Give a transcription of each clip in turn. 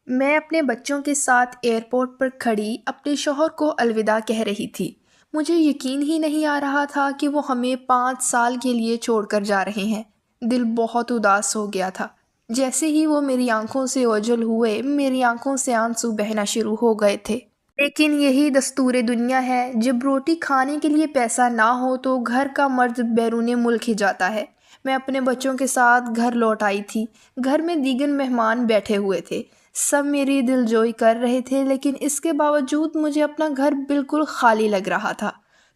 میں اپنے بچوں کے ساتھ ایئرپورٹ پر کھڑی اپنے شوہر کو الوداع کہہ رہی تھی۔ مجھے یقین ہی نہیں آ رہا تھا کہ وہ ہمیں 5 سال کے لیے چھوڑ کر جا رہے ہیں۔ دل بہت اداس ہو گیا تھا۔ جیسے ہی وہ میری آنکھوں سے اوجھل ہوئے، میری آنکھوں سے آنسو بہنا شروع ہو گئے تھے۔ لیکن یہی دستور دنیا ہے، جب روٹی کھانے کے لیے پیسہ نہ ہو تو گھر کا مرد بیرون ملک ہی جاتا ہے۔ میں اپنے بچوں کے ساتھ گھر لوٹ آئی تھی۔ گھر میں دیگر مہمان بیٹھے ہوئے تھے، سب میری دل جوئی کر رہے تھے، لیکن اس کے باوجود مجھے اپنا گھر بالکل خالی لگ رہا تھا۔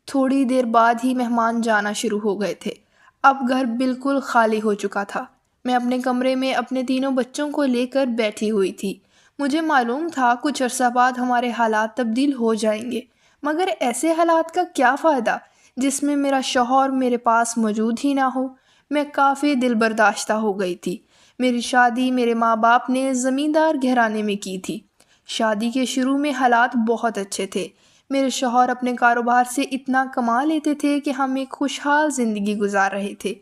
تھوڑی دیر بعد ہی مہمان جانا شروع ہو گئے تھے۔ اب گھر بالکل خالی ہو چکا تھا۔ میں اپنے کمرے میں اپنے تینوں بچوں کو لے کر بیٹھی ہوئی تھی۔ مجھے معلوم تھا کچھ عرصہ بعد ہمارے حالات تبدیل ہو جائیں گے، مگر ایسے حالات کا کیا فائدہ جس میں میرا شوہر میرے پاس موجود ہی نہ ہو۔ میں کافی دل برداشتہ ہو گئی تھی۔ میری شادی میرے ماں باپ نے زمیندار گھرانے میں کی تھی۔ شادی کے شروع میں حالات بہت اچھے تھے۔ میرے شوہر اپنے کاروبار سے اتنا کما لیتے تھے کہ ہم ایک خوشحال زندگی گزار رہے تھے۔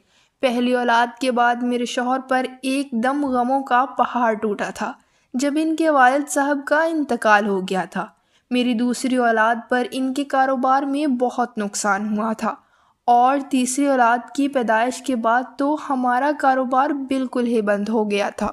پہلی اولاد کے بعد میرے شوہر پر ایک دم غموں کا پہاڑ ٹوٹا تھا جب ان کے والد صاحب کا انتقال ہو گیا تھا۔ میری دوسری اولاد پر ان کے کاروبار میں بہت نقصان ہوا تھا، اور تیسری اولاد کی پیدائش کے بعد تو ہمارا کاروبار بالکل ہی بند ہو گیا تھا۔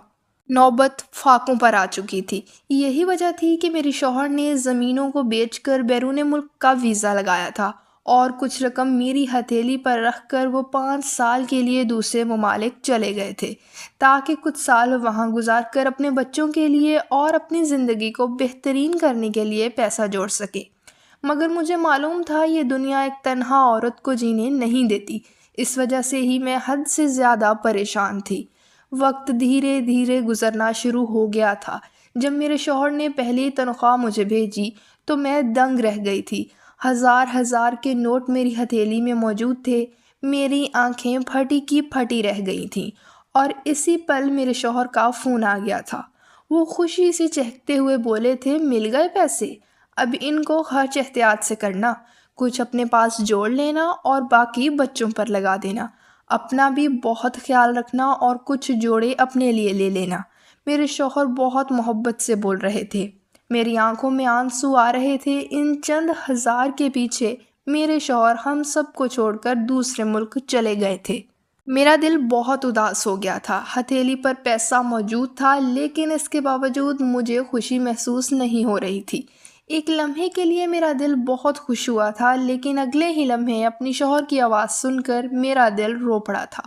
نوبت فاقوں پر آ چکی تھی۔ یہی وجہ تھی کہ میرے شوہر نے زمینوں کو بیچ کر بیرون ملک کا ویزا لگایا تھا، اور کچھ رقم میری ہتھیلی پر رکھ کر وہ 5 سال کے لیے دوسرے ممالک چلے گئے تھے، تاکہ کچھ سال وہاں گزار کر اپنے بچوں کے لیے اور اپنی زندگی کو بہترین کرنے کے لیے پیسہ جوڑ سکے۔ مگر مجھے معلوم تھا یہ دنیا ایک تنہا عورت کو جینے نہیں دیتی۔ اس وجہ سے ہی میں حد سے زیادہ پریشان تھی۔ وقت دھیرے دھیرے گزرنا شروع ہو گیا تھا۔ جب میرے شوہر نے پہلی تنخواہ مجھے بھیجی تو میں دنگ رہ گئی تھی۔ ہزار ہزار کے نوٹ میری ہتھیلی میں موجود تھے۔ میری آنکھیں پھٹی کی پھٹی رہ گئی تھیں، اور اسی پل میرے شوہر کا فون آ گیا تھا۔ وہ خوشی سے چہکتے ہوئے بولے تھے، مل گئے پیسے، اب ان کو خرچ احتیاط سے کرنا، کچھ اپنے پاس جوڑ لینا اور باقی بچوں پر لگا دینا، اپنا بھی بہت خیال رکھنا اور کچھ جوڑے اپنے لیے لے لینا۔ میرے شوہر بہت محبت سے بول رہے تھے، میری آنکھوں میں آنسو آ رہے تھے۔ ان چند ہزار کے پیچھے میرے شوہر ہم سب کو چھوڑ کر دوسرے ملک چلے گئے تھے۔ میرا دل بہت اداس ہو گیا تھا۔ ہتھیلی پر پیسہ موجود تھا، لیکن اس کے باوجود مجھے خوشی محسوس نہیں ہو رہی تھی۔ ایک لمحے کے لیے میرا دل بہت خوش ہوا تھا، لیکن اگلے ہی لمحے اپنی شوہر کی آواز سن کر میرا دل رو پڑا تھا۔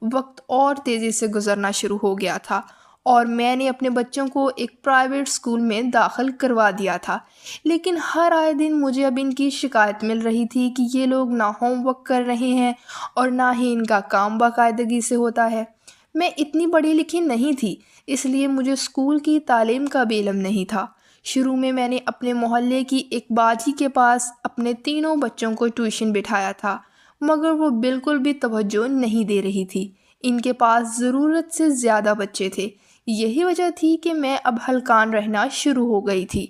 وقت اور تیزی سے گزرنا شروع ہو گیا تھا، اور میں نے اپنے بچوں کو ایک پرائیویٹ اسکول میں داخل کروا دیا تھا، لیکن ہر آئے دن مجھے اب ان کی شکایت مل رہی تھی کہ یہ لوگ نہ ہوم ورک کر رہے ہیں اور نہ ہی ان کا کام باقاعدگی سے ہوتا ہے۔ میں اتنی پڑھی لکھی نہیں تھی، اس لیے مجھے اسکول کی تعلیم کا بھی علم نہیں تھا۔ شروع میں نے اپنے محلے کی ایک باجی کے پاس اپنے تینوں بچوں کو ٹیوشن بٹھایا تھا، مگر وہ بالکل بھی توجہ نہیں دے رہی تھی۔ ان کے پاس ضرورت سے زیادہ بچے تھے۔ یہی وجہ تھی کہ میں اب ہلکان رہنا شروع ہو گئی تھی۔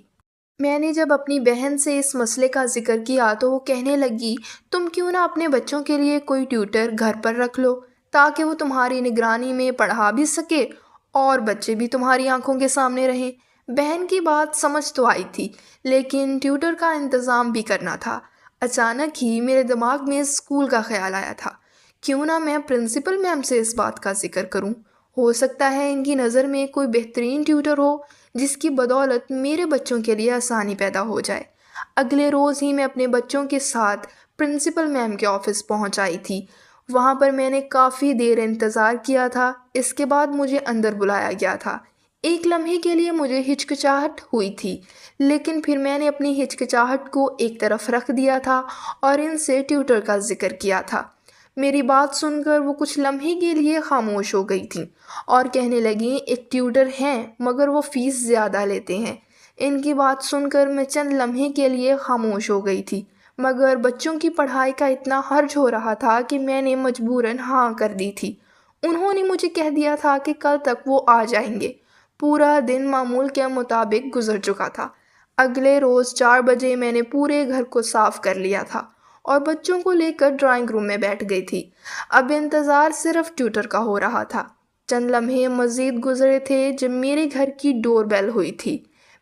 میں نے جب اپنی بہن سے اس مسئلے کا ذکر کیا تو وہ کہنے لگی، تم کیوں نہ اپنے بچوں کے لیے کوئی ٹیوٹر گھر پر رکھ لو، تاکہ وہ تمہاری نگرانی میں پڑھا بھی سکے اور بچے بھی تمہاری آنکھوں کے سامنے رہیں۔ بہن کی بات سمجھ تو آئی تھی، لیکن ٹیوٹر کا انتظام بھی کرنا تھا۔ اچانک ہی میرے دماغ میں اسکول کا خیال آیا تھا۔ کیوں نہ میں پرنسپل میم سے اس بات کا ذکر کروں؟ ہو سکتا ہے ان کی نظر میں کوئی بہترین ٹیوٹر ہو جس کی بدولت میرے بچوں کے لیے آسانی پیدا ہو جائے۔ اگلے روز ہی میں اپنے بچوں کے ساتھ پرنسپل میم کے آفس پہنچ آئی تھی۔ وہاں پر میں نے کافی دیر انتظار کیا تھا۔ اس کے بعد مجھے اندر بلایا گیا تھا۔ ایک لمحے کے لیے مجھے ہچکچاہٹ ہوئی تھی، لیکن پھر میں نے اپنی ہچکچاہٹ کو ایک طرف رکھ دیا تھا اور ان سے ٹیوٹر کا ذکر کیا تھا۔ میری بات سن کر وہ کچھ لمحے کے لیے خاموش ہو گئی تھیں اور کہنے لگیں، ایک ٹیوٹر ہیں مگر وہ فیس زیادہ لیتے ہیں۔ ان کی بات سن کر میں چند لمحے کے لیے خاموش ہو گئی تھی، مگر بچوں کی پڑھائی کا اتنا خرچ ہو رہا تھا کہ میں نے مجبوراً ہاں کر دی تھی۔ انہوں نے مجھے کہہ دیا تھا کہ کل تک وہ آ جائیں گے۔ پورا دن معمول کے مطابق گزر چکا تھا۔ اگلے روز 4 بجے میں نے پورے گھر کو صاف کر لیا تھا اور بچوں کو لے کر ڈرائنگ روم میں بیٹھ گئی تھی۔ اب انتظار صرف ٹیوٹر کا ہو رہا تھا۔ چند لمحے مزید گزرے تھے جب میرے گھر کی ڈور بیل ہوئی تھی۔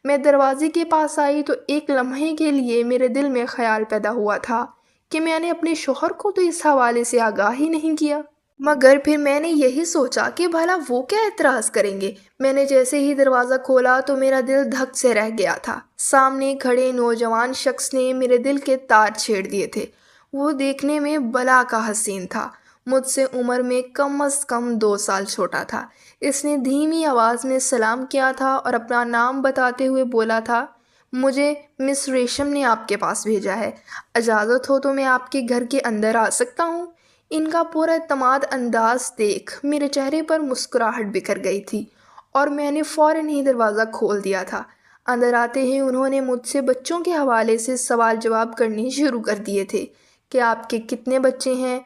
میں دروازے کے پاس آئی تو ایک لمحے کے لیے میرے دل میں خیال پیدا ہوا تھا کہ میں نے اپنے شوہر کو تو اس حوالے سے آگاہ ہی نہیں کیا، مگر پھر میں نے یہی سوچا کہ بھلا وہ کیا اعتراض کریں گے۔ میں نے جیسے ہی دروازہ کھولا تو میرا دل دھک سے رہ گیا تھا۔ سامنے کھڑے نوجوان شخص نے میرے دل کے تار چھیڑ دیے تھے۔ وہ دیکھنے میں بلا کا حسین تھا، مجھ سے عمر میں کم از کم 2 سال چھوٹا تھا۔ اس نے دھیمی آواز میں سلام کیا تھا اور اپنا نام بتاتے ہوئے بولا تھا، مجھے مس ریشم نے آپ کے پاس بھیجا ہے، اجازت ہو تو میں آپ کے گھر کے اندر آ سکتا ہوں؟ ان کا پورا اعتماد انداز دیکھ میرے چہرے پر مسکراہٹ بکھر گئی تھی اور میں نے فوراً ہی دروازہ کھول دیا تھا۔ اندر آتے ہی انہوں نے مجھ سے بچوں کے حوالے سے سوال جواب کرنے شروع کر دیے تھے کہ آپ کے کتنے بچے ہیں،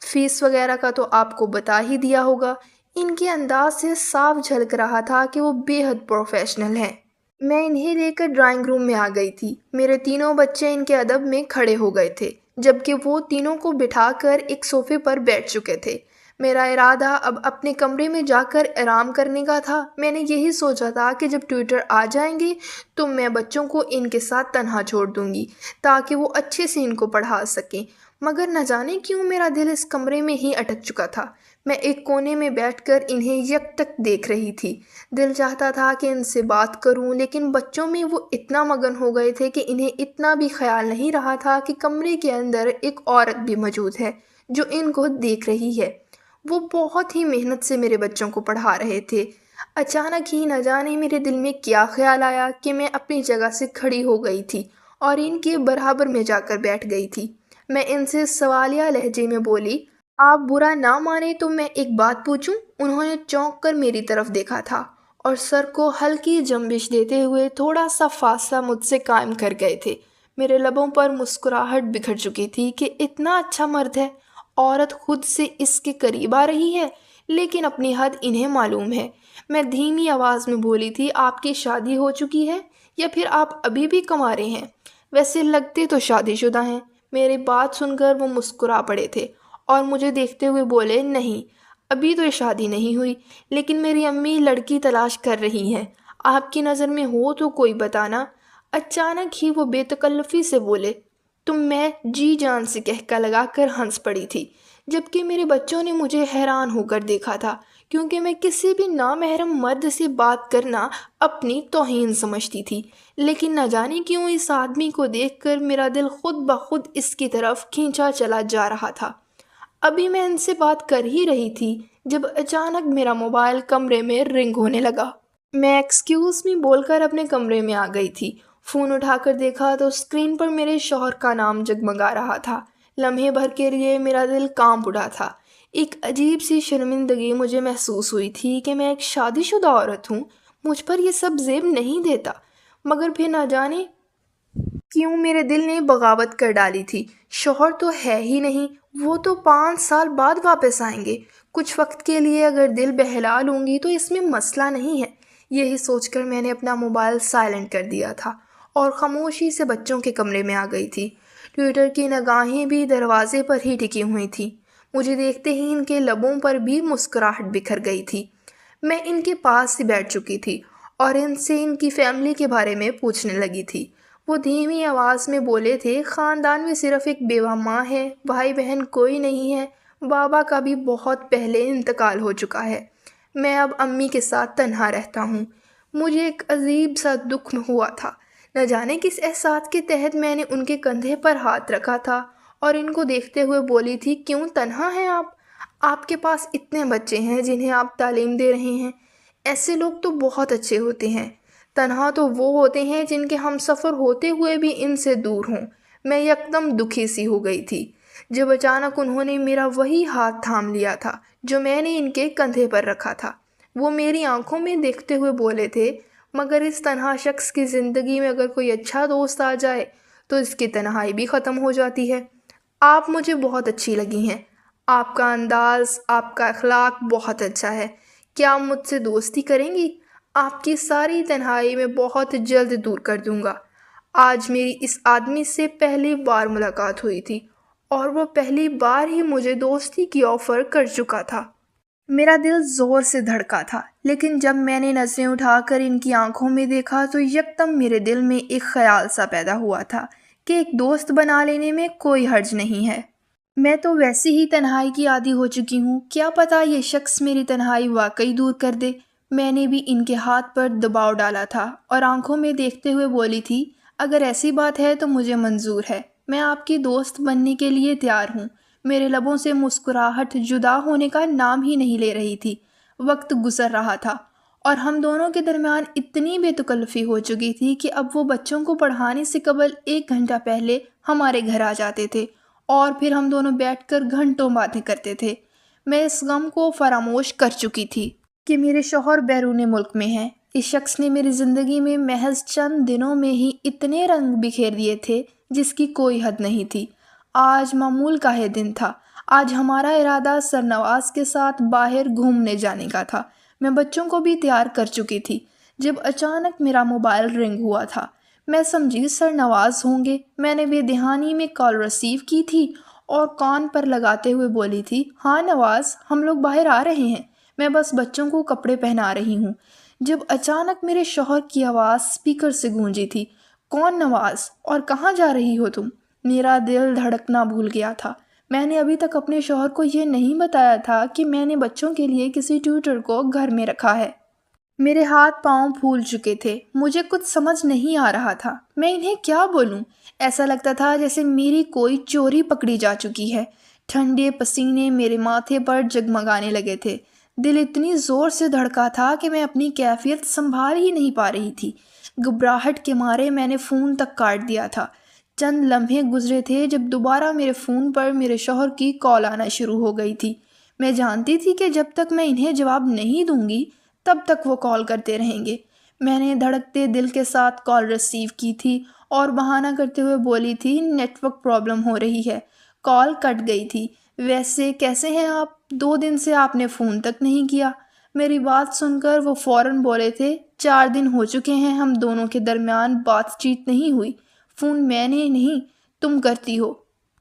فیس وغیرہ کا تو آپ کو بتا ہی دیا ہوگا۔ ان کے انداز سے صاف جھلک رہا تھا کہ وہ بے حد پروفیشنل ہیں۔ میں انہیں لے کر ڈرائنگ روم میں آ گئی تھی۔ میرے تینوں بچے ان کے ادب میں کھڑے ہو گئے تھے، جبکہ وہ تینوں کو بٹھا کر ایک صوفے پر بیٹھ چکے تھے۔ میرا ارادہ اب اپنے کمرے میں جا کر آرام کرنے کا تھا۔ میں نے یہی سوچا تھا کہ جب ٹیوٹر آ جائیں گے تو میں بچوں کو ان کے ساتھ تنہا چھوڑ دوں گی تاکہ وہ اچھے سے ان کو پڑھا سکیں، مگر نہ جانے کیوں میرا دل اس کمرے میں ہی اٹک چکا تھا۔ میں ایک کونے میں بیٹھ کر انہیں یک ٹک دیکھ رہی تھی۔ دل چاہتا تھا کہ ان سے بات کروں، لیکن بچوں میں وہ اتنا مگن ہو گئے تھے کہ انہیں اتنا بھی خیال نہیں رہا تھا کہ کمرے کے اندر ایک عورت بھی موجود ہے جو ان کو دیکھ رہی ہے۔ وہ بہت ہی محنت سے میرے بچوں کو پڑھا رہے تھے۔ اچانک ہی نہ جانے میرے دل میں کیا خیال آیا کہ میں اپنی جگہ سے کھڑی ہو گئی تھی اور ان کے برابر میں جا کر بیٹھ گئی تھی۔ میں ان سے سوالیہ لہجے میں بولی، آپ برا نہ مانیں تو میں ایک بات پوچھوں؟ انہوں نے چونک کر میری طرف دیکھا تھا اور سر کو ہلکی جنبش دیتے ہوئے تھوڑا سا فاصلہ مجھ سے قائم کر گئے تھے۔ میرے لبوں پر مسکراہٹ بکھر چکی تھی کہ اتنا اچھا مرد ہے، عورت خود سے اس کے قریب آ رہی ہے، لیکن اپنی حد انہیں معلوم ہے۔ میں دھیمی آواز میں بولی تھی، آپ کی شادی ہو چکی ہے یا پھر آپ ابھی بھی کنوارے ہیں؟ ویسے لگتے تو شادی شدہ ہیں۔ میری بات سن کر وہ مسکرا پڑے تھے اور مجھے دیکھتے ہوئے بولے، نہیں، ابھی تو شادی نہیں ہوئی، لیکن میری امی لڑکی تلاش کر رہی ہیں، آپ کی نظر میں ہو تو کوئی بتانا۔ اچانک ہی وہ بے تکلفی سے بولے، تم؟ میں جی جان سے کہکا لگا کر ہنس پڑی تھی، جبکہ میرے بچوں نے مجھے حیران ہو کر دیکھا تھا، کیونکہ میں کسی بھی نامحرم مرد سے بات کرنا اپنی توہین سمجھتی تھی۔ لیکن نہ جانے کیوں اس آدمی کو دیکھ کر میرا دل خود بخود اس کی طرف کھینچا چلا جا رہا تھا۔ ابھی میں ان سے بات کر ہی رہی تھی جب اچانک میرا موبائل کمرے میں رنگ ہونے لگا۔ میں ایکسکیوز می بول کر اپنے کمرے میں آ گئی تھی۔ فون اٹھا کر دیکھا تو اسکرین پر میرے شوہر کا نام جگمگا رہا تھا۔ لمحے بھر کے لیے میرا دل کانپ اٹھا تھا۔ ایک عجیب سی شرمندگی مجھے محسوس ہوئی تھی کہ میں ایک شادی شدہ عورت ہوں، مجھ پر یہ سب زیب نہیں دیتا، مگر پھر نہ جانے کیوں میرے دل نے بغاوت کر ڈالی تھی۔ شوہر تو ہے ہی نہیں، وہ تو 5 سال بعد واپس آئیں گے، کچھ وقت کے لیے اگر دل بہلا لوں گی تو اس میں مسئلہ نہیں ہے۔ یہی سوچ کر میں نے اپنا موبائل سائلنٹ کر دیا تھا اور خاموشی سے بچوں کے کمرے میں آ گئی تھی۔ ٹویٹر کی نگاہیں بھی دروازے پر ہی ٹکی ہوئی تھیں۔ مجھے دیکھتے ہی ان کے لبوں پر بھی مسکراہٹ بکھر گئی تھی۔ میں ان کے پاس ہی بیٹھ چکی تھی اور ان سے ان کی فیملی کے بارے میں پوچھنے لگی تھی۔ وہ دھیمی آواز میں بولے تھے، خاندان میں صرف ایک بیوہ ماں ہے، بھائی بہن کوئی نہیں ہے، بابا کا بھی بہت پہلے انتقال ہو چکا ہے، میں اب امی کے ساتھ تنہا رہتا ہوں۔ مجھے ایک عجیب سا دکھ ہوا تھا، نہ جانے کس احساس کے تحت میں نے ان کے کندھے پر ہاتھ رکھا تھا اور ان کو دیکھتے ہوئے بولی تھی، کیوں تنہا ہیں آپ؟ آپ کے پاس اتنے بچے ہیں جنہیں آپ تعلیم دے رہے ہیں، ایسے لوگ تو بہت اچھے ہوتے ہیں، تنہا تو وہ ہوتے ہیں جن کے ہم سفر ہوتے ہوئے بھی ان سے دور ہوں۔ میں یکدم دکھی سی ہو گئی تھی جب اچانک انہوں نے میرا وہی ہاتھ تھام لیا تھا جو میں نے ان کے کندھے پر رکھا تھا۔ وہ میری آنکھوں میں دیکھتے ہوئے بولے تھے، مگر اس تنہا شخص کی زندگی میں اگر کوئی اچھا دوست آ جائے تو اس کی تنہائی بھی ختم ہو جاتی ہے۔ آپ مجھے بہت اچھی لگی ہیں، آپ کا انداز، آپ کا اخلاق بہت اچھا ہے، کیا آپ مجھ سے دوستی کریں گی؟ آپ کی ساری تنہائی میں بہت جلد دور کر دوں گا۔ آج میری اس آدمی سے پہلی بار ملاقات ہوئی تھی اور وہ پہلی بار ہی مجھے دوستی کی آفر کر چکا تھا۔ میرا دل زور سے دھڑکا تھا، لیکن جب میں نے نظریں اٹھا کر ان کی آنکھوں میں دیکھا تو یکدم میرے دل میں ایک خیال سا پیدا ہوا تھا کہ ایک دوست بنا لینے میں کوئی حرج نہیں ہے۔ میں تو ویسی ہی تنہائی کی عادی ہو چکی ہوں، کیا پتہ یہ شخص میری تنہائی واقعی دور کر دے۔ میں نے بھی ان کے ہاتھ پر دباؤ ڈالا تھا اور آنکھوں میں دیکھتے ہوئے بولی تھی، اگر ایسی بات ہے تو مجھے منظور ہے، میں آپ کی دوست بننے کے لیے تیار ہوں۔ میرے لبوں سے مسکراہٹ جدا ہونے کا نام ہی نہیں لے رہی تھی۔ وقت گزر رہا تھا اور ہم دونوں کے درمیان اتنی بے تکلفی ہو چکی تھی کہ اب وہ بچوں کو پڑھانے سے قبل 1 گھنٹہ پہلے ہمارے گھر آ جاتے تھے اور پھر ہم دونوں بیٹھ کر گھنٹوں باتیں کرتے تھے۔ میں اس غم کو فراموش کر چکی تھی کہ میرے شوہر بیرون ملک میں ہیں۔ اس شخص نے میری زندگی میں محض چند دنوں میں ہی اتنے رنگ بکھیر دیے تھے جس کی کوئی حد نہیں تھی۔ آج معمول کا ہی دن تھا۔ آج ہمارا ارادہ سرنواز کے ساتھ باہر گھومنے جانے کا تھا۔ میں بچوں کو بھی تیار کر چکی تھی جب اچانک میرا موبائل رنگ ہوا تھا۔ میں سمجھی سرنواز ہوں گے۔ میں نے بے دہانی میں کال ریسیو کی تھی اور کان پر لگاتے ہوئے بولی تھی، ہاں نواز، ہم لوگ باہر آ رہے ہیں، میں بس بچوں کو کپڑے پہنا رہی ہوں، جب اچانک میرے شوہر کی آواز اسپیکر سے گونجی تھی، کون نواز، اور کہاں جا رہی ہو تم؟ میرا دل دھڑکنا بھول گیا تھا۔ میں نے ابھی تک اپنے شوہر کو یہ نہیں بتایا تھا کہ میں نے بچوں کے لیے کسی ٹیوٹر کو گھر میں رکھا ہے۔ میرے ہاتھ پاؤں پھول چکے تھے، مجھے کچھ سمجھ نہیں آ رہا تھا، میں انہیں کیا بولوں؟ ایسا لگتا تھا جیسے میری کوئی چوری پکڑی جا چکی ہے۔ ٹھنڈے پسینے میرے ماتھے پر جگمگانے لگے تھے، دل اتنی زور سے دھڑکا تھا کہ میں اپنی کیفیت سنبھال ہی نہیں پا رہی تھی۔ گھبراہٹ کے مارے میں نے فون تک کاٹ دیا تھا۔ چند لمحے گزرے تھے جب دوبارہ میرے فون پر میرے شوہر کی کال آنا شروع ہو گئی تھی۔ میں جانتی تھی کہ جب تک میں انہیں جواب نہیں دوں گی تب تک وہ کال کرتے رہیں گے۔ میں نے دھڑکتے دل کے ساتھ کال ریسیو کی تھی اور بہانہ کرتے ہوئے بولی تھی، نیٹ ورک پرابلم ہو رہی ہے۔ کال کٹ گئی تھی۔ ویسے کیسے ہیں آپ؟ 2 دن سے آپ نے فون تک نہیں کیا۔ میری بات سن کر وہ فوراً بولے تھے، 4 دن ہو چکے ہیں ہم دونوں کے درمیان بات چیت نہیں ہوئی۔ فون میں نے نہیں، تم کرتی ہو۔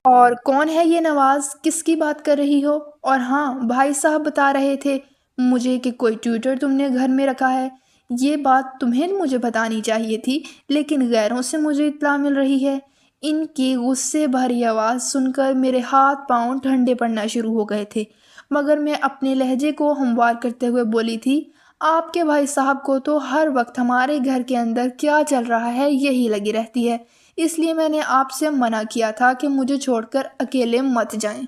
اور کون ہے یہ نواز؟ کس کی بات کر رہی ہو؟ اور ہاں، بھائی صاحب بتا رہے تھے مجھے کہ کوئی ٹیوٹر تم نے گھر میں رکھا ہے۔ یہ بات تمہیں مجھے بتانی چاہیے تھی، لیکن غیروں سے مجھے اطلاع مل رہی ہے۔ ان کی غصے بھری آواز سن کر میرے ہاتھ پاؤں ٹھنڈے پڑنا شروع ہو گئے تھے، مگر میں اپنے لہجے کو ہموار کرتے ہوئے بولی تھی، آپ کے بھائی صاحب کو تو ہر وقت ہمارے گھر کے اندر کیا چل رہا ہے یہی لگی رہتی ہے، اس لیے میں نے آپ سے منع کیا تھا کہ مجھے چھوڑ کر اکیلے مت جائیں،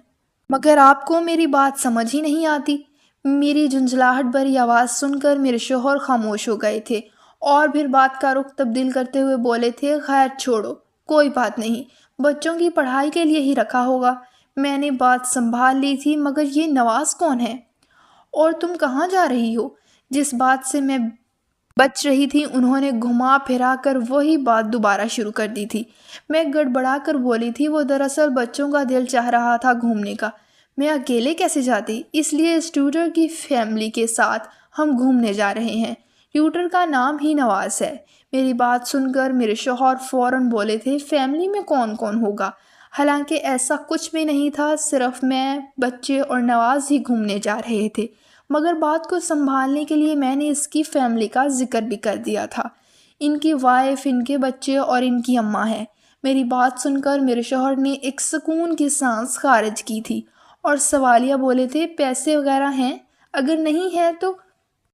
مگر آپ کو میری بات سمجھ ہی نہیں آتی۔ میری جھنجھلاہٹ بھری آواز سن کر میرے شوہر خاموش ہو گئے تھے اور پھر بات کا رخ تبدیل کرتے ہوئے بولے تھے، خیر چھوڑو، کوئی بات نہیں، بچوں کی پڑھائی کے لیے ہی رکھا ہوگا۔ میں نے بات سنبھال لی تھی، مگر یہ نواز کون ہے؟ اور تم کہاں جا رہی ہو؟ جس بات سے میں بچ رہی تھی انہوں نے گھما پھرا کر وہی بات دوبارہ شروع کر دی تھی۔ میں گڑبڑا کر بولی تھی، وہ دراصل بچوں کا دل چاہ رہا تھا گھومنے کا۔ میں اکیلے کیسے جاتی؟ اس لیے اس ٹیوٹر کی فیملی کے ساتھ ہم گھومنے جا رہے ہیں۔ ٹیوٹر کا نام ہی نواز ہے۔ میری بات سن کر میرے شوہر فوراً بولے تھے، فیملی میں کون کون ہوگا؟ حالانکہ ایسا کچھ بھی نہیں تھا، صرف میں، بچے اور نواز ہی گھومنے جا رہے تھے، مگر بات کو سنبھالنے کے لیے میں نے اس کی فیملی کا ذکر بھی کر دیا تھا۔ ان کی وائف، ان کے بچے اور ان کی اماں ہے۔ میری بات سن کر میرے شوہر نے ایک سکون کی سانس خارج کی تھی اور سوالیہ بولے تھے، پیسے وغیرہ ہیں؟ اگر نہیں ہے تو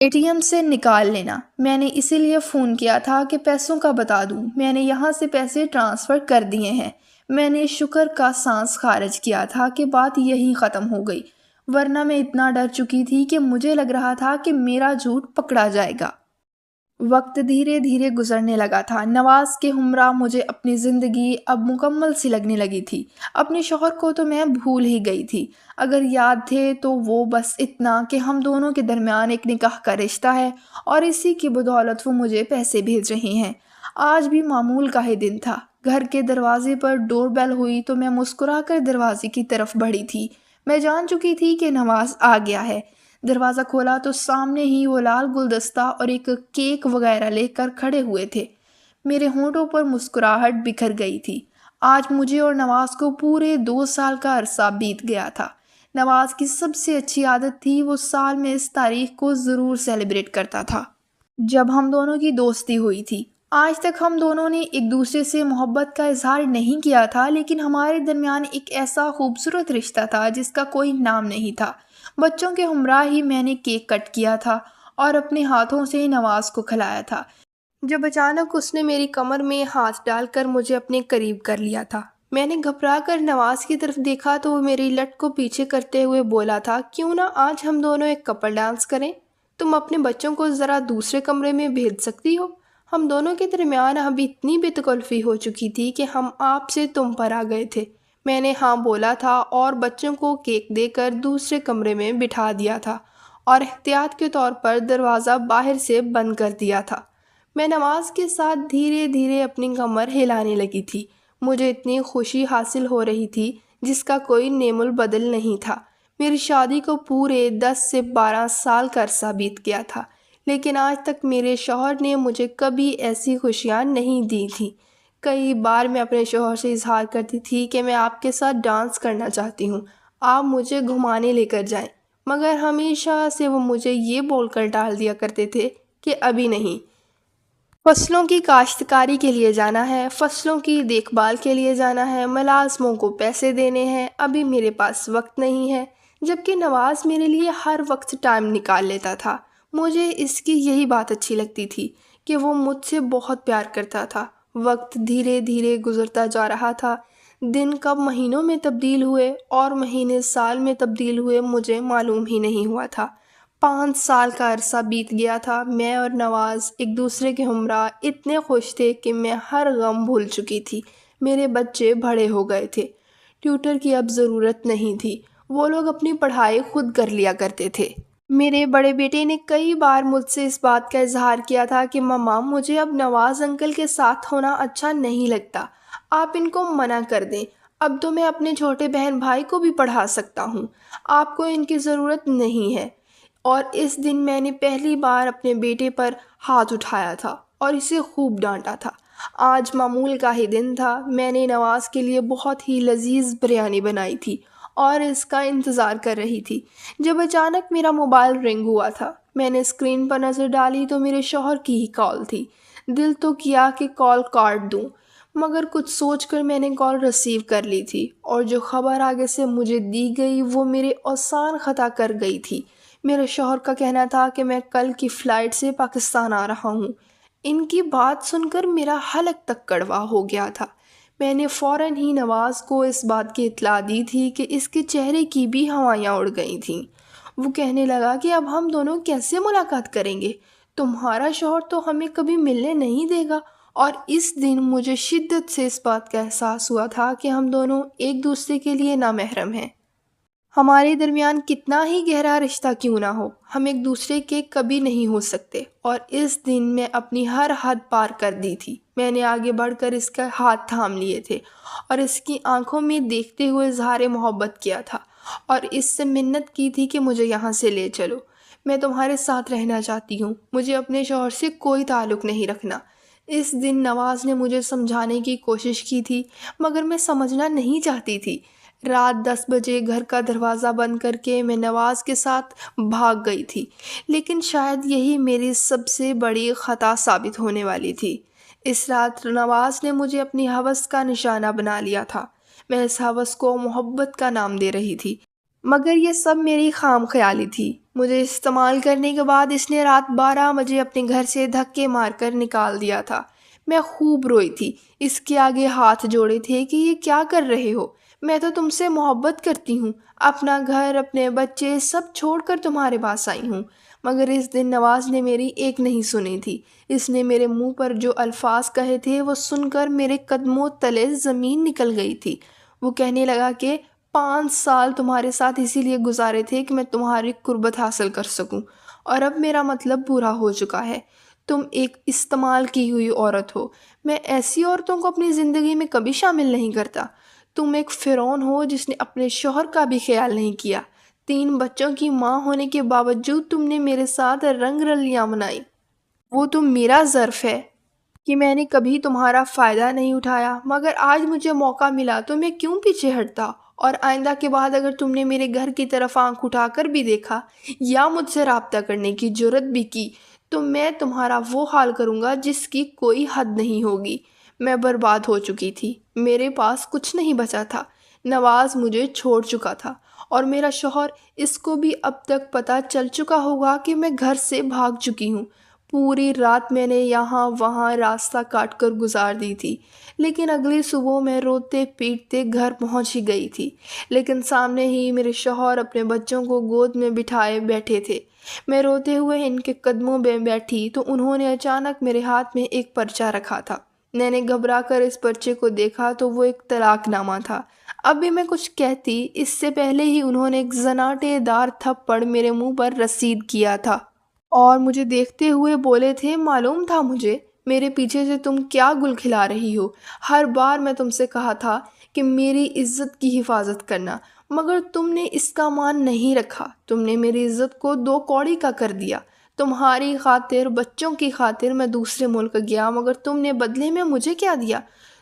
ATM سے نکال لینا۔ میں نے اسی لیے فون کیا تھا کہ پیسوں کا بتا دوں، میں نے یہاں سے پیسے ٹرانسفر کر دیے ہیں۔ میں نے شکر کا سانس خارج کیا تھا کہ بات یہی ختم ہو گئی، ورنہ میں اتنا ڈر چکی تھی کہ مجھے لگ رہا تھا کہ میرا جھوٹ پکڑا جائے گا۔ وقت دھیرے دھیرے گزرنے لگا تھا۔ نواز کے ہمراہ مجھے اپنی زندگی اب مکمل سی لگنے لگی تھی۔ اپنے شوہر کو تو میں بھول ہی گئی تھی، اگر یاد تھے تو وہ بس اتنا کہ ہم دونوں کے درمیان ایک نکاح کا رشتہ ہے اور اسی کی بدولت وہ مجھے پیسے بھیج رہے ہیں۔ آج بھی معمول کا ہی دن تھا۔ گھر کے دروازے پر ڈور بیل ہوئی تو میں مسکرا کر دروازے کی طرف بڑھی تھی۔ میں جان چکی تھی کہ نواز آ گیا ہے۔ دروازہ کھولا تو سامنے ہی وہ لال گلدستہ اور ایک کیک وغیرہ لے کر کھڑے ہوئے تھے۔ میرے ہونٹوں پر مسکراہٹ بکھر گئی تھی۔ آج مجھے اور نواز کو پورے 2 سال کا عرصہ بیت گیا تھا۔ نواز کی سب سے اچھی عادت تھی وہ سال میں اس تاریخ کو ضرور سیلیبریٹ کرتا تھا جب ہم دونوں کی دوستی ہوئی تھی۔ آج تک ہم دونوں نے ایک دوسرے سے محبت کا اظہار نہیں کیا تھا، لیکن ہمارے درمیان ایک ایسا خوبصورت رشتہ تھا جس کا کوئی نام نہیں تھا۔ بچوں کے ہمراہ ہی میں نے کیک کٹ کیا تھا اور اپنے ہاتھوں سے نواز کو کھلایا تھا، جب اچانک اس نے میری کمر میں ہاتھ ڈال کر مجھے اپنے قریب کر لیا تھا۔ میں نے گھبرا کر نواز کی طرف دیکھا تو وہ میری لٹ کو پیچھے کرتے ہوئے بولا تھا، کیوں نہ آج ہم دونوں ایک کپل ڈانس کریں؟ تم اپنے بچوں کو ذرا دوسرے کمرے میں بھیج سکتی ہو؟ ہم دونوں کے درمیان اب اتنی بے تکلفی ہو چکی تھی کہ ہم آپ سے تم پر آ گئے تھے۔ میں نے ہاں بولا تھا اور بچوں کو کیک دے کر دوسرے کمرے میں بٹھا دیا تھا اور احتیاط کے طور پر دروازہ باہر سے بند کر دیا تھا۔ میں نواز کے ساتھ دھیرے دھیرے اپنی کمر ہلانے لگی تھی۔ مجھے اتنی خوشی حاصل ہو رہی تھی جس کا کوئی نیم البدل نہیں تھا۔ میری شادی کو پورے 10 سے 12 سال کا عرصہ بیت گیا تھا، لیکن آج تک میرے شوہر نے مجھے کبھی ایسی خوشیاں نہیں دی تھیں۔ کئی بار میں اپنے شوہر سے اظہار کرتی تھی کہ میں آپ کے ساتھ ڈانس کرنا چاہتی ہوں، آپ مجھے گھمانے لے کر جائیں، مگر ہمیشہ سے وہ مجھے یہ بول کر ٹال دیا کرتے تھے کہ ابھی نہیں، فصلوں کی کاشتکاری کے لیے جانا ہے، فصلوں کی دیکھ بھال کے لیے جانا ہے، ملازموں کو پیسے دینے ہیں، ابھی میرے پاس وقت نہیں ہے۔ جبکہ نواز میرے لیے ہر وقت ٹائم نکال لیتا تھا۔ مجھے اس کی یہی بات اچھی لگتی تھی کہ وہ مجھ سے بہت پیار کرتا تھا۔ وقت دھیرے دھیرے گزرتا جا رہا تھا، دن کب مہینوں میں تبدیل ہوئے اور مہینے سال میں تبدیل ہوئے مجھے معلوم ہی نہیں ہوا تھا۔ 5 سال کا عرصہ بیت گیا تھا۔ میں اور نواز ایک دوسرے کے ہمراہ اتنے خوش تھے کہ میں ہر غم بھول چکی تھی۔ میرے بچے بڑے ہو گئے تھے، ٹیوٹر کی اب ضرورت نہیں تھی، وہ لوگ اپنی پڑھائی خود کر لیا کرتے تھے۔ میرے بڑے بیٹے نے کئی بار مجھ سے اس بات کا اظہار کیا تھا کہ ماما، مجھے اب نواز انکل کے ساتھ ہونا اچھا نہیں لگتا، آپ ان کو منع کر دیں، اب تو میں اپنے چھوٹے بہن بھائی کو بھی پڑھا سکتا ہوں، آپ کو ان کی ضرورت نہیں ہے۔ اور اس دن میں نے پہلی بار اپنے بیٹے پر ہاتھ اٹھایا تھا اور اسے خوب ڈانٹا تھا۔ آج معمول کا ہی دن تھا۔ میں نے نواز کے لیے بہت ہی لذیذ بریانی بنائی تھی اور اس کا انتظار کر رہی تھی، جب اچانک میرا موبائل رنگ ہوا تھا۔ میں نے اسکرین پر نظر ڈالی تو میرے شوہر کی ہی کال تھی۔ دل تو کیا کہ کال کاٹ دوں، مگر کچھ سوچ کر میں نے کال ریسیو کر لی تھی، اور جو خبر آگے سے مجھے دی گئی وہ میرے اوسان خطا کر گئی تھی۔ میرے شوہر کا کہنا تھا کہ میں کل کی فلائٹ سے پاکستان آ رہا ہوں۔ ان کی بات سن کر میرا حلق تک کڑوا ہو گیا تھا۔ میں نے فوراً ہی نواز کو اس بات کی اطلاع دی تھی کہ اس کے چہرے کی بھی ہوائیاں اڑ گئی تھیں۔ وہ کہنے لگا کہ اب ہم دونوں کیسے ملاقات کریں گے؟ تمہارا شوہر تو ہمیں کبھی ملنے نہیں دے گا۔ اور اس دن مجھے شدت سے اس بات کا احساس ہوا تھا کہ ہم دونوں ایک دوسرے کے لیے نامحرم ہیں۔ ہمارے درمیان کتنا ہی گہرا رشتہ کیوں نہ ہو، ہم ایک دوسرے کے کبھی نہیں ہو سکتے۔ اور اس دن میں اپنی ہر حد پار کر دی تھی۔ میں نے آگے بڑھ کر اس کا ہاتھ تھام لیے تھے اور اس کی آنکھوں میں دیکھتے ہوئے اظہار محبت کیا تھا اور اس سے منت کی تھی کہ مجھے یہاں سے لے چلو، میں تمہارے ساتھ رہنا چاہتی ہوں، مجھے اپنے شوہر سے کوئی تعلق نہیں رکھنا۔ اس دن نواز نے مجھے سمجھانے کی کوشش کی تھی، مگر میں سمجھنا نہیں چاہتی تھی۔ رات 10 بجے گھر کا دروازہ بند کر کے میں نواز کے ساتھ بھاگ گئی تھی، لیکن شاید یہی میری سب سے بڑی خطا ثابت ہونے والی تھی۔ اس رات نواز نے مجھے اپنی ہوس کا نشانہ بنا لیا تھا۔ میں اس ہوس کو محبت کا نام دے رہی تھی، مگر یہ سب میری خام خیالی تھی۔ مجھے استعمال کرنے کے بعد اس نے رات 12 بجے اپنے گھر سے دھکے مار کر نکال دیا تھا۔ میں خوب روئی تھی، اس کے آگے ہاتھ جوڑے تھے کہ یہ کیا کر رہے ہو؟ میں تو تم سے محبت کرتی ہوں، اپنا گھر، اپنے بچے سب چھوڑ کر تمہارے پاس آئی ہوں۔ مگر اس دن نواز نے میری ایک نہیں سنی تھی۔ اس نے میرے منہ پر جو الفاظ کہے تھے وہ سن کر میرے قدموں تلے زمین نکل گئی تھی۔ وہ کہنے لگا کہ 5 سال تمہارے ساتھ اسی لیے گزارے تھے کہ میں تمہاری قربت حاصل کر سکوں، اور اب میرا مطلب پورا ہو چکا ہے۔ تم ایک استعمال کی ہوئی عورت ہو، میں ایسی عورتوں کو اپنی زندگی میں کبھی شامل نہیں کرتا۔ تم ایک فرعون ہو جس نے اپنے شوہر کا بھی خیال نہیں کیا۔ 3 بچوں کی ماں ہونے کے باوجود تم نے میرے ساتھ رنگ رلیاں منائی۔ وہ تو میرا ظرف ہے کہ میں نے کبھی تمہارا فائدہ نہیں اٹھایا، مگر آج مجھے موقع ملا تو میں کیوں پیچھے ہٹتا اور آئندہ کے بعد اگر تم نے میرے گھر کی طرف آنکھ اٹھا کر بھی دیکھا یا مجھ سے رابطہ کرنے کی جرت بھی کی تو میں تمہارا وہ حال کروں گا جس کی کوئی حد نہیں ہوگی۔ میں برباد ہو چکی تھی، میرے پاس کچھ نہیں بچا تھا، نواز مجھے چھوڑ چکا تھا، اور میرا شوہر، اس کو بھی اب تک پتہ چل چکا ہوگا کہ میں گھر سے بھاگ چکی ہوں۔ پوری رات میں نے یہاں وہاں راستہ کاٹ کر گزار دی تھی، لیکن اگلی صبح میں روتے پیٹتے گھر پہنچ ہی گئی تھی، لیکن سامنے ہی میرے شوہر اپنے بچوں کو گود میں بٹھائے بیٹھے تھے۔ میں روتے ہوئے ان کے قدموں میں بیٹھی تو انہوں نے اچانک میرے ہاتھ میں ایک پرچہ رکھا تھا۔ میں نے گھبرا کر اس پرچے کو دیکھا تو وہ ایک طلاق نامہ تھا۔ اب بھی میں کچھ کہتی اس سے پہلے ہی انہوں نے ایک زناٹے دار تھپڑ میرے منہ پر رسید کیا تھا اور مجھے دیکھتے ہوئے بولے تھے، معلوم تھا مجھے، میرے پیچھے سے تم کیا گل کھلا رہی ہو؟ ہر بار میں تم سے کہا تھا کہ میری عزت کی حفاظت کرنا، مگر تم نے اس کا مان نہیں رکھا، تم نے میری عزت کو دو کوڑی کا کر دیا۔ تمہاری خاطر، بچوں کی خاطر میں دوسرے ملک گیا، مگر تم نے بدلے میں مجھے کیا دیا؟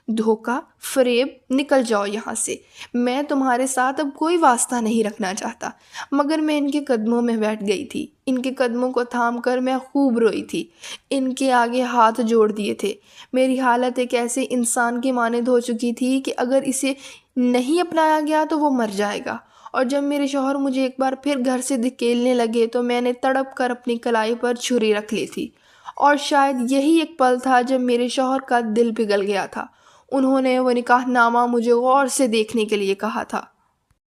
دھوکہ، فریب۔ نکل جاؤ یہاں سے، میں تمہارے ساتھ اب کوئی واسطہ نہیں رکھنا چاہتا۔ مگر میں ان کے قدموں میں بیٹھ گئی تھی، ان کے قدموں کو تھام کر میں خوب روئی تھی، ان کے آگے ہاتھ جوڑ دیے تھے۔ میری حالت ایک ایسے انسان کی مانند ہو چکی تھی کہ اگر اسے نہیں اپنایا گیا تو وہ مر جائے گا، اور جب میرے شوہر مجھے ایک بار پھر گھر سے دھکیلنے لگے تو میں نے تڑپ کر اپنی کلائی پر چھری رکھ لی تھی، اور شاید یہی ایک پل تھا جب میرے شوہر کا دل پگھل گیا تھا۔ انہوں نے وہ نکاح نامہ مجھے غور سے دیکھنے کے لیے کہا تھا،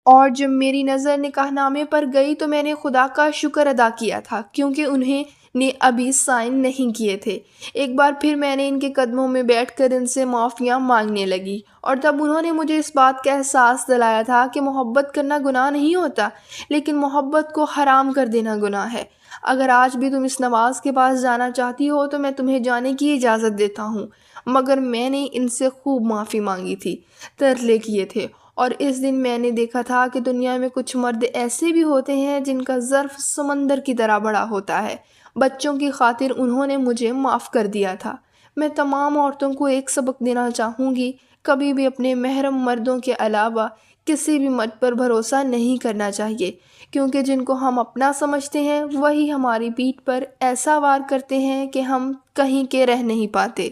اور جب میری نظر نکاح نامے پر گئی تو میں نے خدا کا شکر ادا کیا تھا، کیونکہ انہیں نے ابھی سائن نہیں کیے تھے۔ ایک بار پھر میں نے ان کے قدموں میں بیٹھ کر ان سے معافیاں مانگنے لگی، اور تب انہوں نے مجھے اس بات کا احساس دلایا تھا کہ محبت کرنا گناہ نہیں ہوتا، لیکن محبت کو حرام کر دینا گناہ ہے۔ اگر آج بھی تم اس نواز کے پاس جانا چاہتی ہو تو میں تمہیں جانے کی اجازت دیتا ہوں، مگر میں نے ان سے خوب معافی مانگی تھی، ترلے کیے تھے، اور اس دن میں نے دیکھا تھا کہ دنیا میں کچھ مرد ایسے بھی ہوتے ہیں جن کا ظرف سمندر کی طرح بڑا ہوتا ہے۔ بچوں کی خاطر انہوں نے مجھے معاف کر دیا تھا۔ میں تمام عورتوں کو ایک سبق دینا چاہوں گی، کبھی بھی اپنے محرم مردوں کے علاوہ کسی بھی مرد پر بھروسہ نہیں کرنا چاہیے، کیونکہ جن کو ہم اپنا سمجھتے ہیں وہی ہماری پیٹھ پر ایسا وار کرتے ہیں کہ ہم کہیں کے رہ نہیں پاتے۔